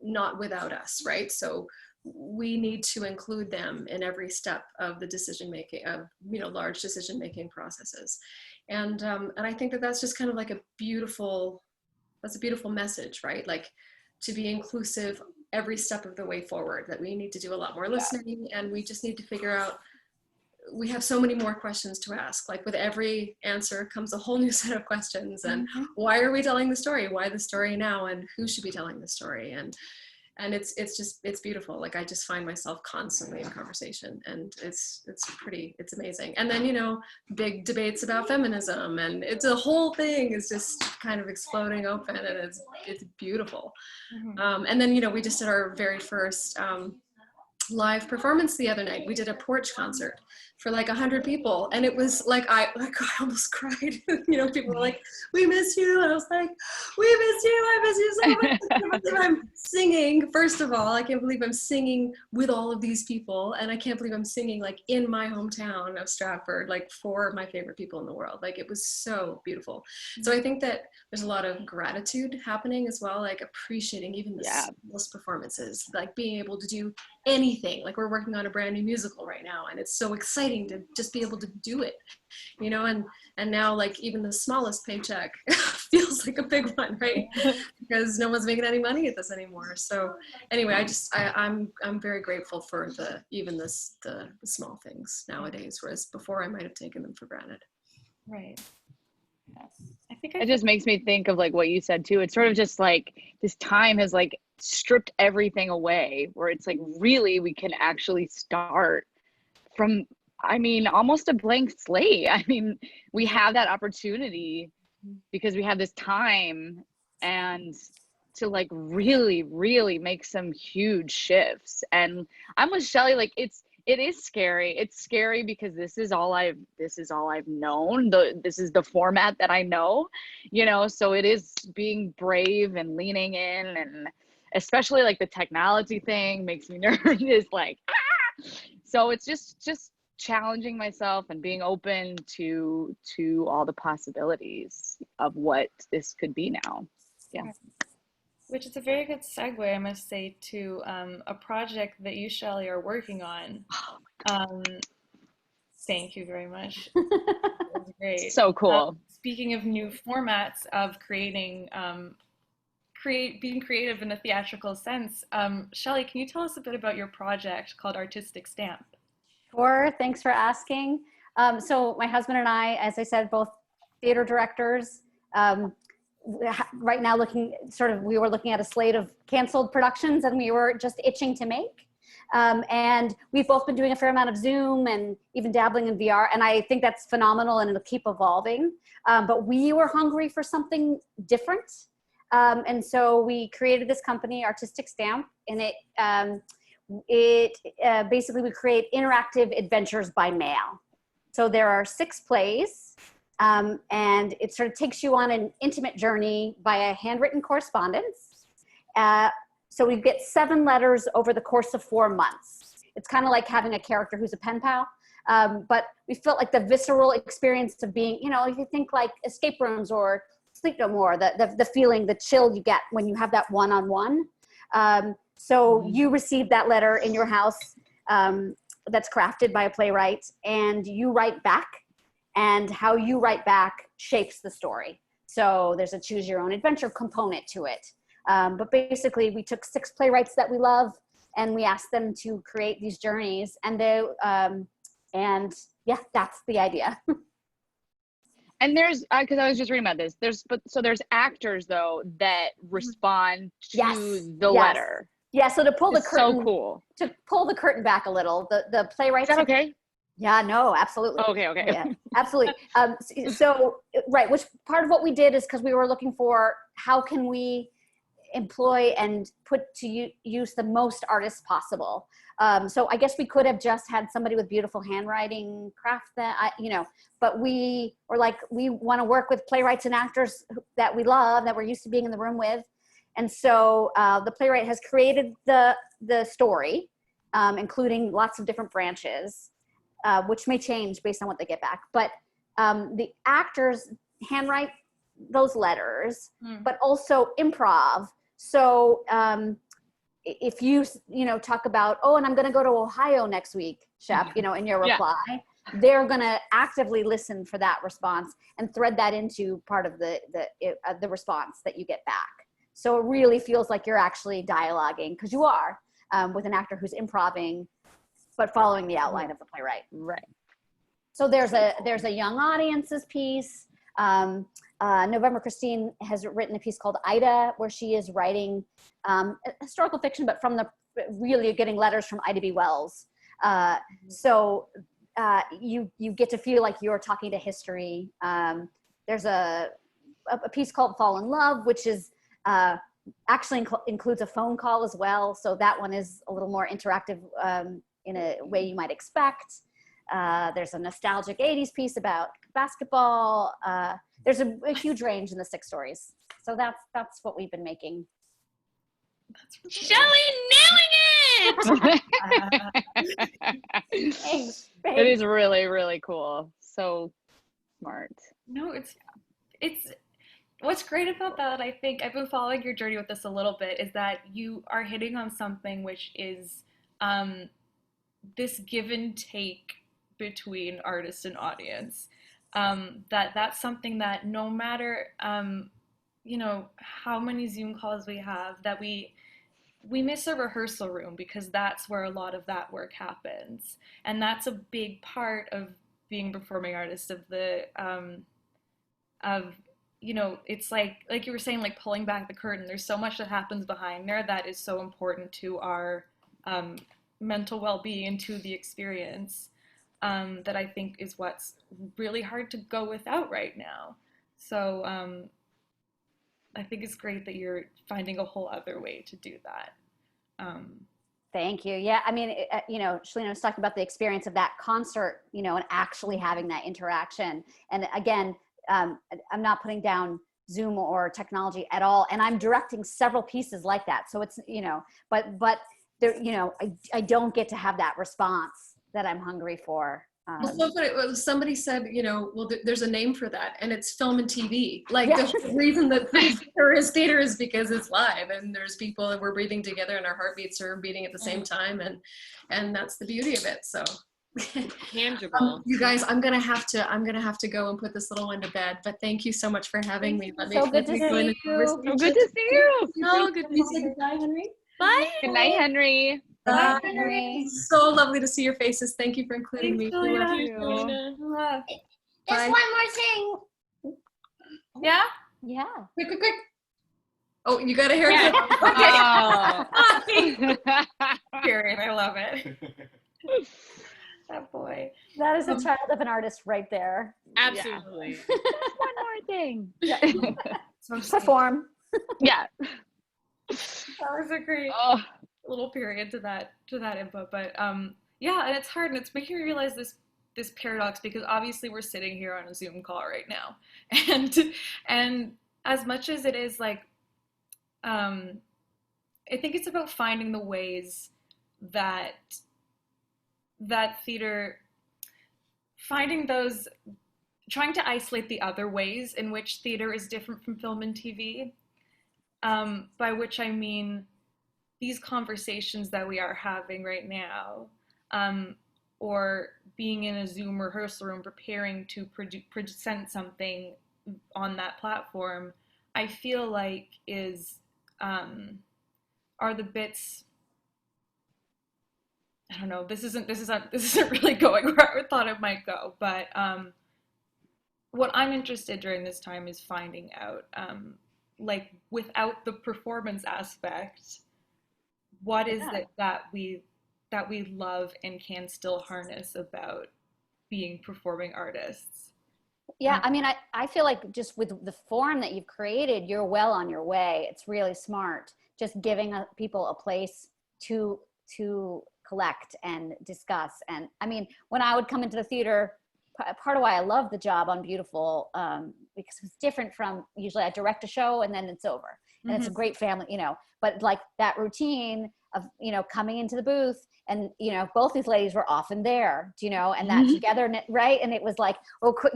not without us, right? So we need to include them in every step of the decision making, of, you know, large decision making processes. And I think that that's just kind of like a beautiful message, right? Like, to be inclusive every step of the way forward, that we need to do a lot more listening, and we just need to figure out, we have so many more questions to ask. Like, with every answer comes a whole new set of questions. And why are we telling the story? Why the story now? And who should be telling the story? And it's beautiful. Like, I just find myself constantly in conversation, and it's amazing. And then, you know, big debates about feminism, and it's a whole thing is just kind of exploding open, and it's beautiful. And then, you know, we just did our very first live performance the other night. We did a porch concert for like 100 people, and it was like I almost cried. You know, people were like, "We miss you," and I was like, "We miss you. I miss you so much." I can't believe I'm singing. First of all, I can't believe I'm singing with all of these people, and I can't believe I'm singing like in my hometown of Stratford, like for my favorite people in the world. Like, it was so beautiful. So I think that there's a lot of gratitude happening as well, like appreciating even the smallest performances, like being able to do anything. Like, we're working on a brand new musical right now, and it's so exciting to just be able to do it, you know. And now, like, even the smallest paycheck feels like a big one, right? Because no one's making any money at this anymore. So anyway, I'm very grateful for the small things nowadays, whereas before I might have taken them for granted. right. I think It just makes me think of like what you said too. It's sort of just like this time has like stripped everything away, where it's like, really, we can actually start from, I mean, almost a blank slate. I mean, we have that opportunity because we have this time, and to like really, really make some huge shifts. And I'm with Shelley, like, it is scary. It's scary because this is all I've known. This is the format that I know, you know, so it is being brave and leaning in, and especially like the technology thing makes me nervous, like, ah! So it's just challenging myself and being open to all the possibilities of what this could be now. Yeah. Which is a very good segue, I must say, to a project that you, Shelley, are working on. Thank you very much. That was great. So cool. Speaking of new formats of creating, being creative in a theatrical sense, Shelley, can you tell us a bit about your project called Artistic Stamp? Sure, thanks for asking. So my husband and I, as I said, both theater directors, right now we were looking at a slate of canceled productions and we were just itching to make. And we've both been doing a fair amount of Zoom and even dabbling in VR. And I think that's phenomenal and it'll keep evolving. But we were hungry for something different. And so we created this company, Artistic Stamp, and basically we create interactive adventures by mail. So there are 6 plays, and it sort of takes you on an intimate journey via handwritten correspondence. So we get 7 letters over the course of 4 months. It's kind of like having a character who's a pen pal. But we felt like the visceral experience of being, if you think like escape rooms or Sleep No More, the feeling, the chill you get when you have that one-on-one. So you receive that letter in your house that's crafted by a playwright, and you write back, and how you write back shapes the story. So there's a choose your own adventure component to it. But basically we took 6 playwrights that we love and we asked them to create these journeys, and that's the idea. And there's, because I was just reading about this, there's actors though that respond to the letter. Yeah, so to pull the curtain, so cool. To pull the curtain back a little, the playwrights. Is that okay? Yeah, no, absolutely. Oh, okay. Yeah, absolutely. Right, which part of what we did is because we were looking for how can we employ and put to use the most artists possible. So I guess we could have just had somebody with beautiful handwriting craft that, but we were like, we want to work with playwrights and actors that we love, that we're used to being in the room with. And so the playwright has created the story, including lots of different branches, which may change based on what they get back. But the actors handwrite those letters, but also improv. So if you talk about, and I'm going to go to Ohio next week, Shep, in your reply, they're going to actively listen for that response and thread that into part of the response that you get back. So it really feels like you're actually dialoguing, because you are, with an actor who's improving, but following the outline of the playwright. Right. So there's a young audiences piece. November Christine has written a piece called Ida, where she is writing historical fiction, but from really getting letters from Ida B. Wells. So you get to feel like you're talking to history. There's a piece called Fall in Love, which is actually includes a phone call as well. So that one is a little more interactive in a way you might expect. There's a nostalgic 80s piece about basketball. There's a huge range in the 6 stories. So that's what we've been making. Shelley nailing it! Thanks. It is really, really cool. So smart. No, it's what's great about that, I think, I've been following your journey with this a little bit, is that you are hitting on something which is this give and take between artist and audience. That's something that no matter how many Zoom calls we have, that we miss a rehearsal room, because that's where a lot of that work happens, and that's a big part of being a performing artist, of the it's like you were saying, like pulling back the curtain. There's so much that happens behind there that is so important to our mental well-being and to the experience, that I think is what's really hard to go without right now. So I think it's great that you're finding a whole other way to do that. Thank you. Yeah, I mean, Chilina was talking about the experience of that concert, and actually having that interaction. And again, I'm not putting down Zoom or technology at all, and I'm directing several pieces like that. So it's, but there, I don't get to have that response that I'm hungry for. Well, so funny. Well, somebody said, well, there's a name for that, and it's film and TV. Like Yes. the reason that theater is because it's live, and there's people, and we're breathing together, and our heartbeats are beating at the same time, and that's the beauty of it. So, tangible. you guys, I'm gonna have to go and put this little one to bed. But thank you so much for having me. So good to see you. So good to see you. Oh, good You say goodbye, Henry. Bye. Good night, Henry. Bye, Henry. So lovely to see your faces. Thank you for including me. Chilina. you. Chilina. Just Bye. one more thing. Yeah. Yeah. Quick. Oh, you got a haircut. Period. I love it. That boy. That is a child of an artist right there. Absolutely. One more thing. So Perform. Yeah. that was a great Oh. little period to that input. But yeah, and it's hard, and it's making me realize this paradox, because obviously we're sitting here on a Zoom call right now, and as much as it is like, I think it's about finding the ways that theater, finding those, trying to isolate the other ways in which theater is different from film and TV, by which I mean these conversations that we are having right now, or being in a Zoom rehearsal room preparing to present something on that platform, I feel like are the bits. I don't know. This isn't really going where I thought it might go. But what I'm interested during this time is finding out, like, without the performance aspect, what is it that we love and can still harness about being performing artists? Yeah, I mean, I feel like just with the form that you've created, you're well on your way. It's really smart. Just giving people a place to collect and discuss. And I mean, when I would come into the theater, part of why I love the job on Beautiful, because it's different from usually I direct a show and then it's over. And it's a great family, but like that routine of, coming into the booth and, both these ladies were often there, and that togetherness, right? And it was like, oh, quick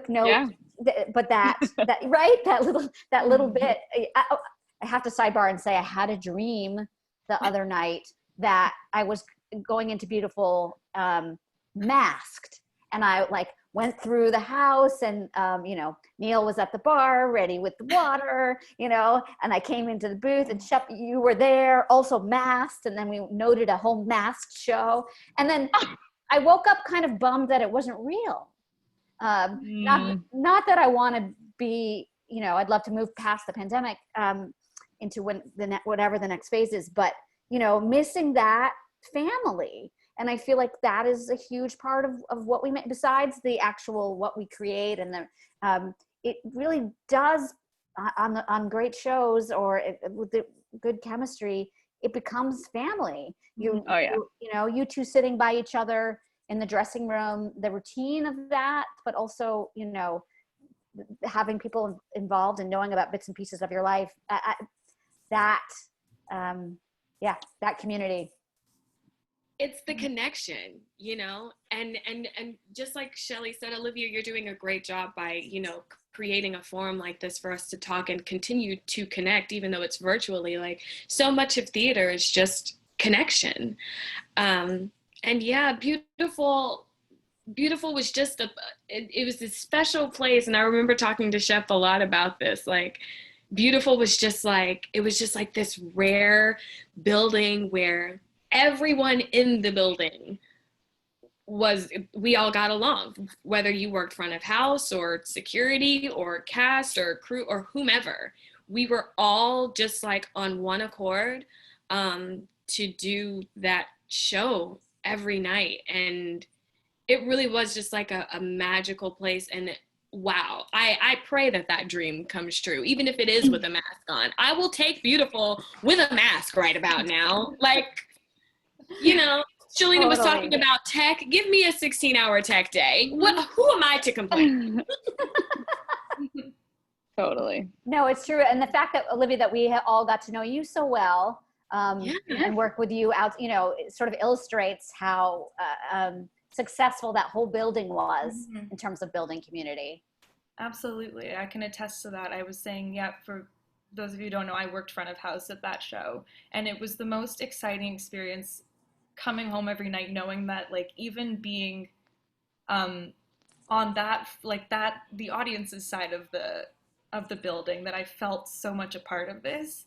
note, Yeah. But that, right. That little bit, I have to sidebar and say I had a dream the other night that I was going into Beautiful masked, and I went through the house, and Neil was at the bar ready with the water, and I came into the booth, and Shep, you were there also masked, and then we noted a whole masked show, and then I woke up kind of bummed that it wasn't real. Not that I want to be, I'd love to move past the pandemic into whatever the next phase is, but missing that family. And I feel like that is a huge part of what we make, besides the actual, what we create. And it really does on great shows or with the good chemistry, it becomes family. You two sitting by each other in the dressing room, the routine of that, but also, having people involved and knowing about bits and pieces of your life, that community. It's the connection, and just like Shelley said, Olivia, you're doing a great job by, creating a forum like this for us to talk and continue to connect, even though it's virtually. Like, so much of theater is just connection. And yeah, Beautiful was just it was this special place. And I remember talking to Shep a lot about this, like, Beautiful was just like, it was just like this rare building where everyone in the building we all got along, whether you worked front of house or security or cast or crew or whomever. We were all just like on one accord to do that show every night. And it really was just like a magical place. And wow, I pray that dream comes true, even if it is with a mask on. I will take Beautiful with a mask right about now. Like, Chilina was talking about tech. Give me a 16-hour tech day. Who am I to complain? Totally. No, it's true. And the fact that, Olivia, that we all got to know you so well, and work with you out, you know, it sort of illustrates how successful that whole building was in terms of building community. Absolutely. I can attest to that. I was saying, yeah, for those of you who don't know, I worked front of house at that show, and it was the most exciting experience coming home every night knowing that, like, even being on that, like, that, the audience's side of the building, that I felt so much a part of this.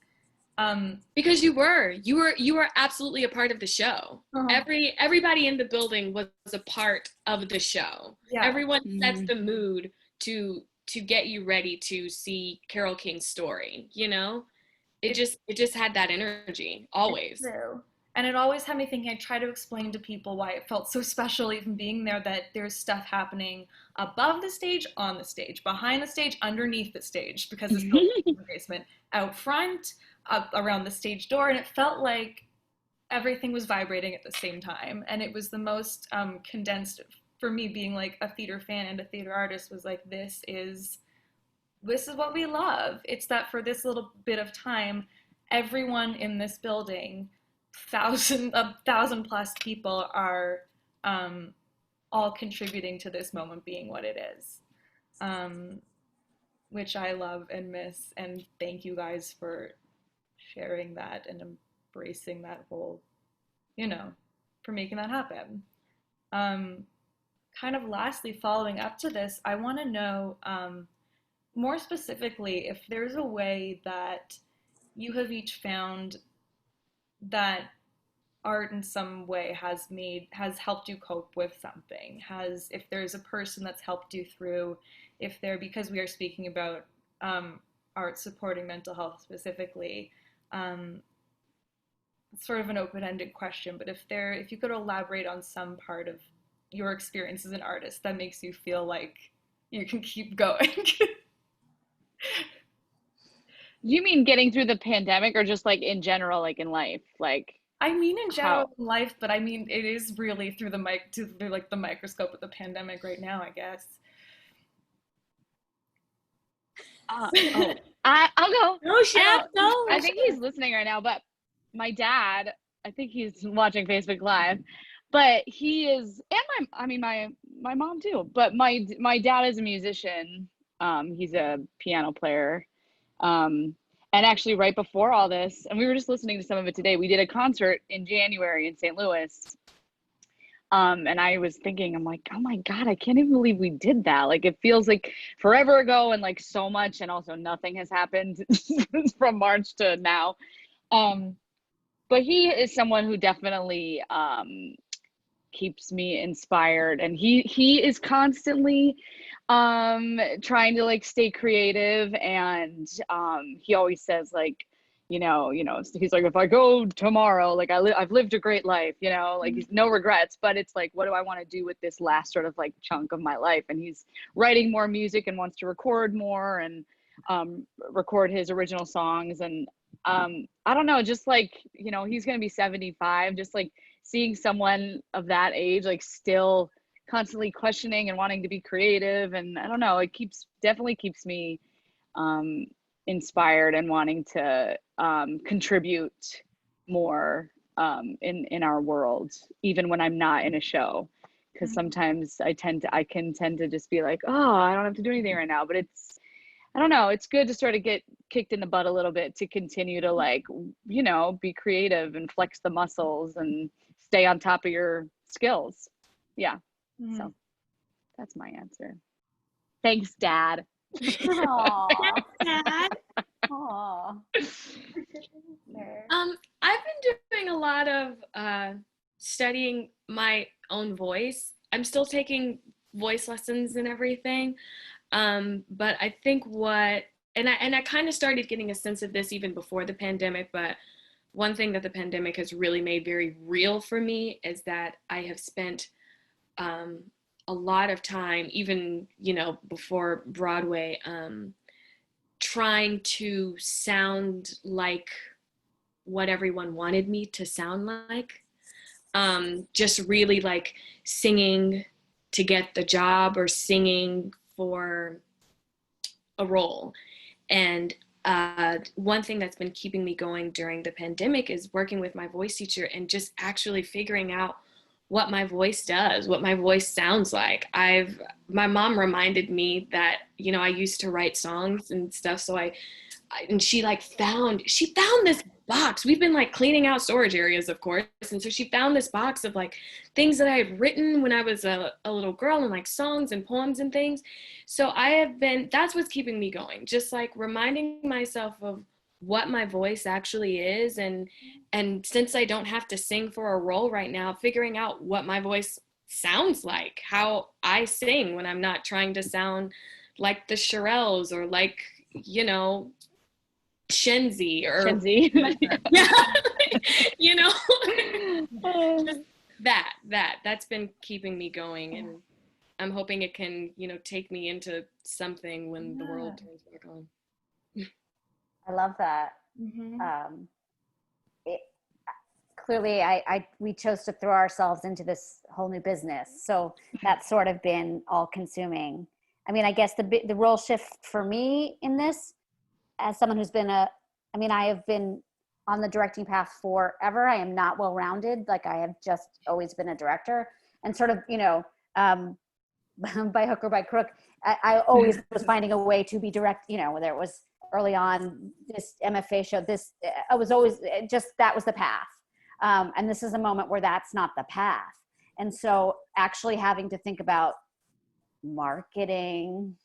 Because you were absolutely a part of the show. Everybody in the building was a part of the show. Yeah. Everyone sets the mood to get you ready to see Carole King's story, you know? It just had that energy, always. True. And it always had me thinking. I try to explain to people why it felt so special even being there, that there's stuff happening above the stage, on the stage, behind the stage, underneath the stage, because it's built in the basement, out front, up around the stage door, and it felt like everything was vibrating at the same time. And it was the most condensed, for me, being like a theater fan and a theater artist, was like, this is what we love. It's that for this little bit of time, everyone in this building, 1,000 plus people, are all contributing to this moment being what it is, which I love and miss. And thank you guys for sharing that and embracing that whole, you know, for making that happen. Kind of lastly, following up to this, I want to know more specifically if there's a way that you have each found that art in some way has helped you cope with something, if there's a person that's helped you through, because we are speaking about art supporting mental health specifically. It's sort of an open-ended question, but if you could elaborate on some part of your experience as an artist that makes you feel like you can keep going. You mean getting through the pandemic, or just like in general, like in life? Like, I mean in general in life, but I mean it is really through the microscope of the pandemic right now, I guess. I'll go. No, Shep, no. I think he's listening right now, but my dad, I think he's watching Facebook Live, but he is, and my mom too, but my dad is a musician. He's a piano player. And actually right before all this, and we were just listening to some of it today, we did a concert in January in St. Louis. And I was thinking, I'm like, oh my God, I can't even believe we did that. Like, it feels like forever ago, and like so much, and also nothing has happened from March to now. But he is someone who definitely keeps me inspired, and he is constantly trying to like stay creative, and he always says, like, you know, he's like, if I go tomorrow, like I've lived a great life, you know, like no regrets, but it's like, what do I want to do with this last sort of like chunk of my life? And he's writing more music and wants to record more, and record his original songs. And I don't know, just like, you know, he's gonna be 75, just like seeing someone of that age like still constantly questioning and wanting to be creative, and I don't know, it definitely keeps me inspired and wanting to contribute more in our world, even when I'm not in a show, because sometimes I can tend to just be like, oh, I don't have to do anything right now. But I don't know, it's good to sort of get kicked in the butt a little bit to continue to, like, you know, be creative and flex the muscles and stay on top of your skills. Yeah. So that's my answer. Thanks, Dad. Aww. Dad. Aww. I've been doing a lot of studying my own voice. I'm still taking voice lessons and everything. But I think and I kind of started getting a sense of this even before the pandemic, but one thing that the pandemic has really made very real for me is that I have spent a lot of time, even, you know, before Broadway, trying to sound like what everyone wanted me to sound like. Just really like singing to get the job or singing for a role. And one thing that's been keeping me going during the pandemic is working with my voice teacher and just actually figuring out what my voice does, what my voice sounds like. My mom reminded me that, you know, I used to write songs and stuff. So and she found this box. We've been like cleaning out storage areas, of course. And so she found this box of like things that I had written when I was a little girl, and like songs and poems and things. So that's what's keeping me going. Just like reminding myself of what my voice actually is. And since I don't have to sing for a role right now, figuring out what my voice sounds like, how I sing when I'm not trying to sound like the Shirelles or like, you know, Shenzi yeah, you know, just that's been keeping me going, and I'm hoping it can, you know, take me into something when the world turns back on. I love that. Clearly we chose to throw ourselves into this whole new business, so that's sort of been all consuming. I mean, I guess the role shift for me in this, as someone who's been I have been on the directing path forever. I am not well-rounded. Like, I have just always been a director, and sort of, you know, by hook or by crook, I always was finding a way to be direct, you know, whether it was early on this MFA show, I was always just, that was the path. And this is a moment where that's not the path. And so actually having to think about marketing,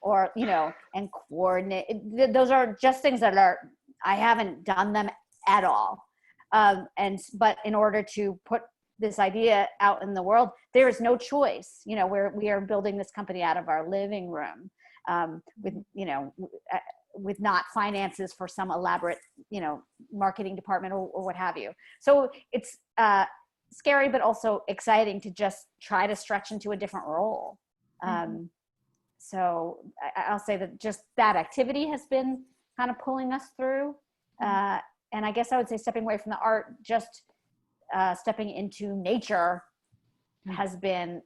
or, you know, and coordinate, those are just things that I haven't done them at all. But in order to put this idea out in the world, there is no choice. You know, we are building this company out of our living room, with, you know, with not finances for some elaborate, you know, marketing department or what have you. So it's scary, but also exciting to just try to stretch into a different role. So I'll say that just that activity has been kind of pulling us through. And I guess I would say stepping away from the art, just stepping into nature has been,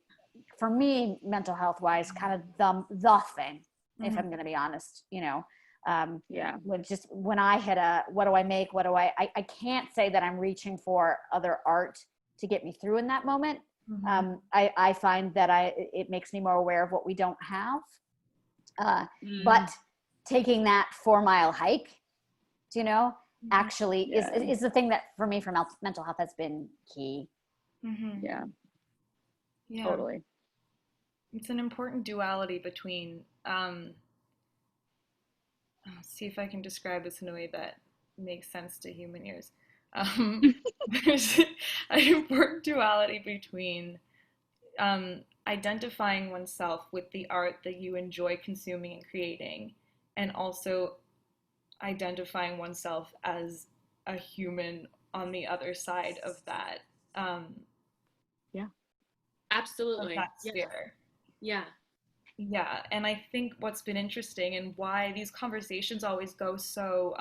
for me, mental health wise, kind of the thing, if I'm going to be honest, you know. When I hit what do I make? I can't say that I'm reaching for other art to get me through in that moment. I find that it makes me more aware of what we don't have. But taking that 4-mile hike, you know, actually is the thing that for me, for mental health, has been key. Yeah, totally. It's an important duality between, see if I can describe this in a way that makes sense to human ears. There's an important duality between identifying oneself with the art that you enjoy consuming and creating, and also identifying oneself as a human on the other side of that. Absolutely. Of that sphere. Yeah, and I think what's been interesting, and why these conversations always go so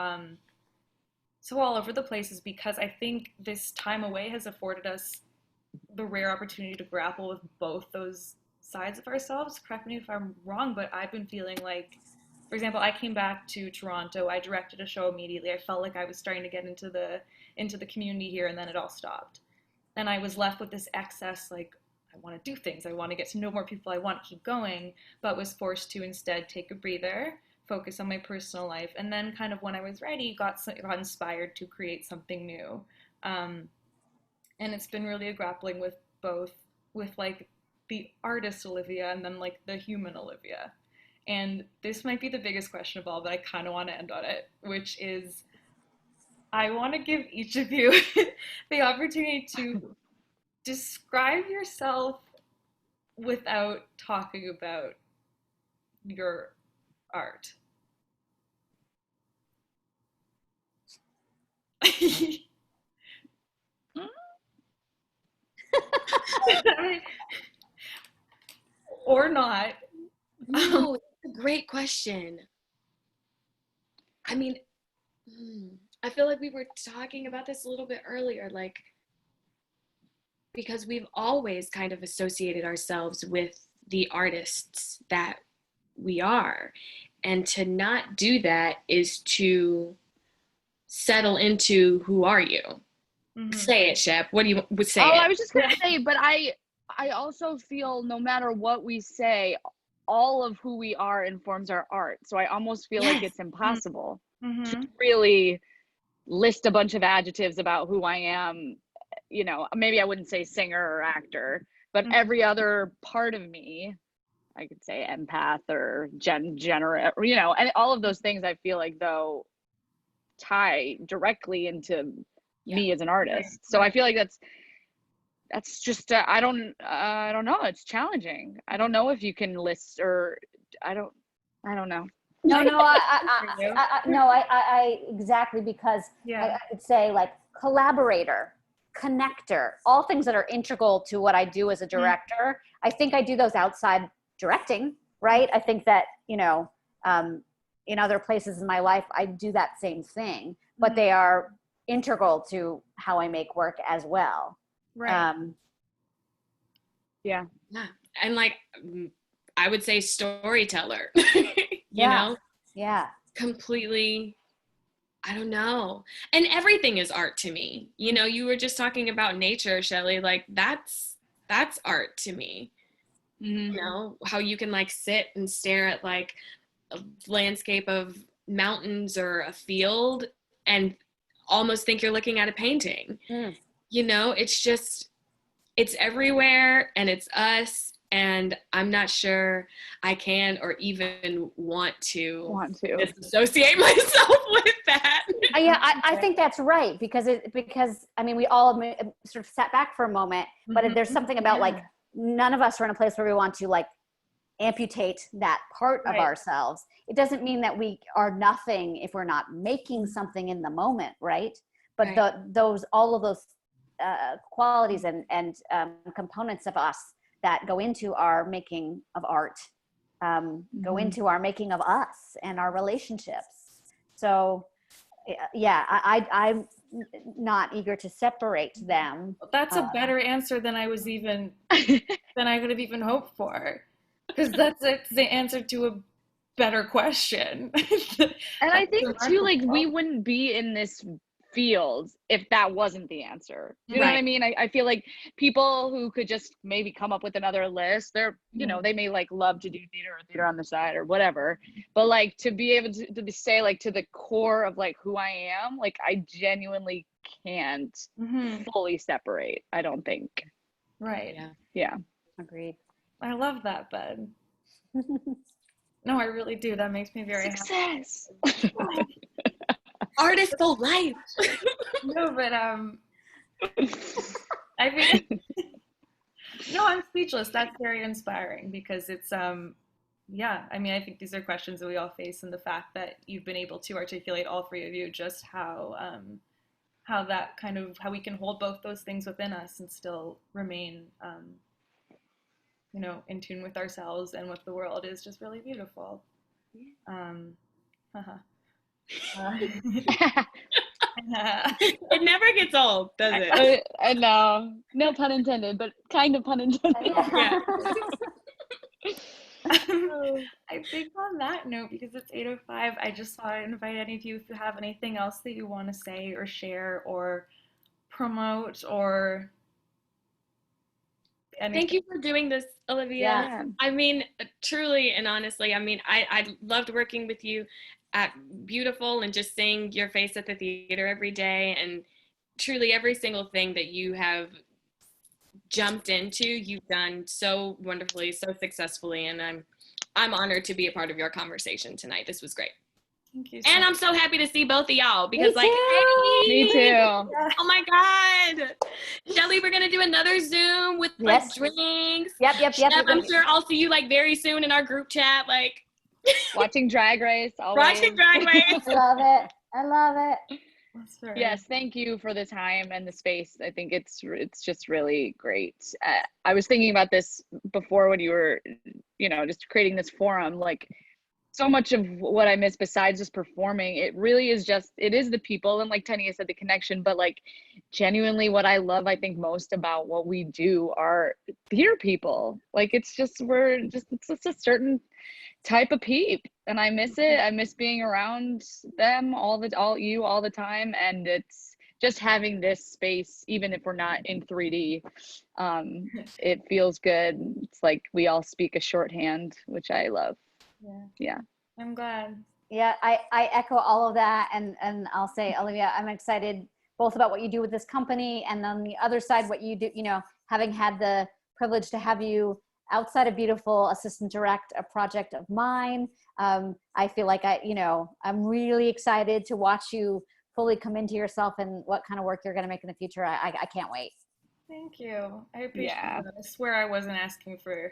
all over the place, is because I think this time away has afforded us the rare opportunity to grapple with both those sides of ourselves. Correct me if I'm wrong, but I've been feeling like, for example, I came back to Toronto, I directed a show immediately. I felt like I was starting to get into the community here, and then it all stopped. And I was left with this excess, like, I want to do things, I want to get to know more people, I want to keep going, but was forced to instead take a breather, focus on my personal life, and then kind of when I was ready, got inspired to create something new. And it's been really a grappling with both, with like the artist Olivia and then like the human Olivia. And this might be the biggest question of all, but I kind of want to end on it, which is, I want to give each of you the opportunity to describe yourself without talking about your art. Or not. No, it's a great question. I mean, I feel like we were talking about this a little bit earlier, like, because we've always kind of associated ourselves with the artists that we are. And to not do that is to settle into who are you? Say it, Shep. What do you would say? I was just gonna say, but I also feel no matter what we say, all of who we are informs our art. So I almost feel like it's impossible to really list a bunch of adjectives about who I am. You know, maybe I wouldn't say singer or actor, but every other part of me, I could say empath or generate, you know, and all of those things I feel like though tie directly into me as an artist. So I feel like that's just I don't know, it's challenging. I don't know if you can list, or I don't know. No, I exactly, because I could say like collaborator, connector, all things that are integral to what I do as a director. I think I do those outside directing, right? I think that, you know, in other places in my life, I do that same thing, but they are integral to how I make work as well. Right. Yeah. And like, I would say storyteller, you know? Yeah. Completely, I don't know. And everything is art to me. You know, you were just talking about nature, Shelley, like that's art to me. You know, how you can like sit and stare at like a landscape of mountains or a field and almost think you're looking at a painting. You know, it's everywhere, and it's us, and I'm not sure I can or even want to disassociate myself with that. I think that's right, because I mean, we all sort of sat back for a moment, but there's something about like none of us are in a place where we want to like amputate that part of ourselves. It doesn't mean that we are nothing if we're not making something in the moment, right? But all of those qualities and components of us that go into our making of art, go into our making of us and our relationships. So I'm not eager to separate them. That's a better answer than I was even than I could have even hoped for, because that's the answer to a better question. And I think too, like, we wouldn't be in this field if that wasn't the answer. You know what I mean? I feel like people who could just maybe come up with another list, they're, you know, they may like love to do theater or theater on the side or whatever, but like to be able to say like to the core of like who I am, like I genuinely can't fully separate, I don't think. Right. Yeah. Agreed. I love that, Ben. No, I really do. That makes me very happy. Artist for life. No, but I mean, no, I'm speechless. That's very inspiring, because it's I mean, I think these are questions that we all face, and the fact that you've been able to articulate, all three of you, just how that kind of, how we can hold both those things within us and still remain you know, in tune with ourselves and with the world, is just really beautiful. It never gets old, does it? No pun intended, but kind of pun intended. I think on that note, because it's 8:05, I just want to invite any of you, if you have anything else that you want to say or share or promote or anything. Thank you for doing this, Olivia. I mean, truly and honestly, I mean, I loved working with you at Beautiful and just seeing your face at the theater every day, and truly every single thing that you have jumped into, you've done so wonderfully, so successfully, and I'm honored to be a part of your conversation tonight. This was great. Thank you. And I'm so happy to see both of y'all, because Me too. Me too. Oh my God. Shelley, we're gonna do another Zoom with like drinks. Yep. I'm sure I'll see you like very soon in our group chat, like watching Drag Race. Always. Watching Drag Race. I love it. Yes, thank you for the time and the space. I think it's just really great. I was thinking about this before when you were, you know, just creating this forum, like so much of what I miss besides just performing, it really is just, it is the people, and like TyNia said, the connection, but like genuinely what I love, I think most about what we do are theater people. Like it's just, it's a certain type of and I miss it. I miss being around them all the time, and it's just having this space, even if we're not in 3D. It feels good. It's like we all speak a shorthand, which I love. Yeah. I'm glad. Yeah, I echo all of that, and I'll say, Olivia, I'm excited both about what you do with this company, and on the other side, what you do, you know, having had the privilege to have you outside of Beautiful assistant direct a project of mine. I feel like I'm really excited to watch you fully come into yourself and what kind of work you're going to make in the future. I can't wait. Thank you. I appreciate Yeah. it. I swear I wasn't asking for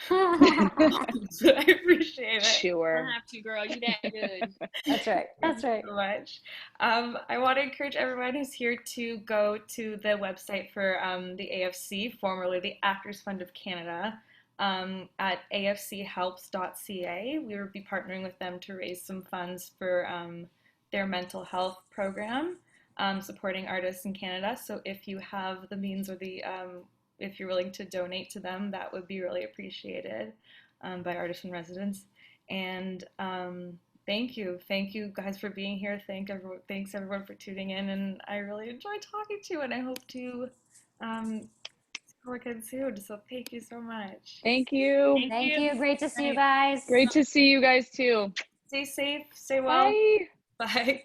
but I appreciate it. Sure. You don't have to, girl. You that good. That's right. That's right. Thank you so much. I want to encourage everyone who's here to go to the website for the AFC, formerly the Actors Fund of Canada, at afchelps.ca. We will be partnering with them to raise some funds for their mental health program, supporting artists in Canada. So if you have the means or if you're willing to donate to them, that would be really appreciated by artists in residence. And thank you guys for being here. Thanks everyone for tuning in, and I really enjoyed talking to you, and I hope to work again soon. So thank you so much. Thank you. Thank you. Great to see you guys. Great to see you guys too. Stay safe. Stay well. Bye. Bye.